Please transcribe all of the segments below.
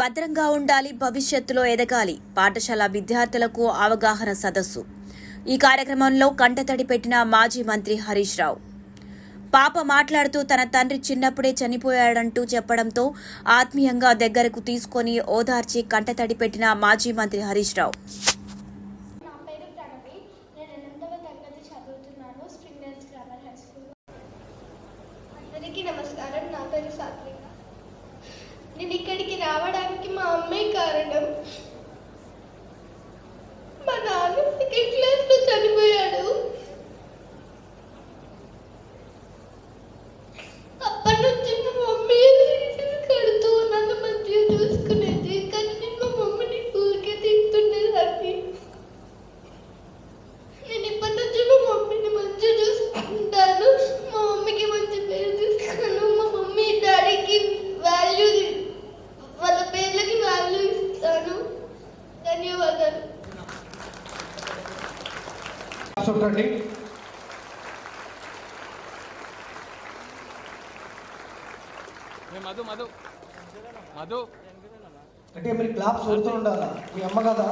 భద్రంగా ఉండాలి, భవిష్యత్తులో ఎదగాలి. పాఠశాల విద్యార్థులకు అవగాహన సదస్సు. ఈ కార్యక్రమంలో కంటతడి పెట్టిన మాజీ మంత్రి హరీష్ రావు. పాప మాట్లాడుతూ తన తండ్రి చిన్నప్పుడే చనిపోయాడంటూ చెప్పడంతో ఆత్మీయంగా దగ్గరకు తీసుకొని ఓదార్చి కంటతడి పెట్టిన మాజీ మంత్రి హరీష్ రావు. నమస్కారం, నా పేరు సాత్విక. నేను ఇక్కడికి రావడానికి మా అమ్మే కారణం. మా నాన్న సెకండ్ క్లాస్ లో చనిపోయాడు. అప్పటి నుంచి మా మమ్మీ కడుతూ నన్ను మంచిగా చూసుకునేది, కానీ నేను మా మమ్మీని ఊరికే తింటుండేదాన్ని. నేను ఇప్పటి నుంచి మా మమ్మీని మంచిగా చూసుకుంటాను, మా మమ్మీకి మంచి పేరు తీసుకున్నాను, మా మమ్మీ డాడీకి వాల్యూ, వాళ్ళ పేర్లకి వాల్యూ ఇస్తాను. ధన్యవాదాలు. మధు మధు మధు అంటే మీరు క్లాప్స్ కొడుతూ ఉండాలా, మీ అమ్మ కదా.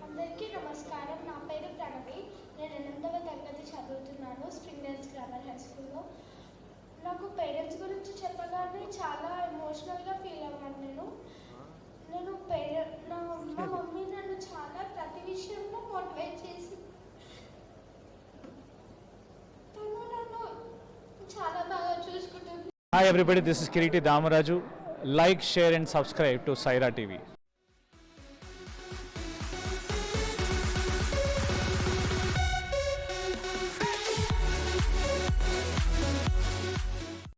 అందరికీ నమస్కారం, నా పేరు ప్రణవి. నేను 8వ తరగతి చదువుతున్నాను స్ప్రింగ్ డేల్స్ గ్రామర్ హై స్కూల్లో. నాకు పేరెంట్స్ గురించి చెప్పగానే చాలా ఎమోషనల్గా ఫీల్ అవ్వాను. మా మమ్మీ నన్ను చాలా ప్రతి విషయంలో మోటివేట్ చేసి తను నన్ను చాలా బాగా చూసుకుంటుంది. Hi everybody, this is Kiriti Damaraju. Like, share and subscribe to Saira TV.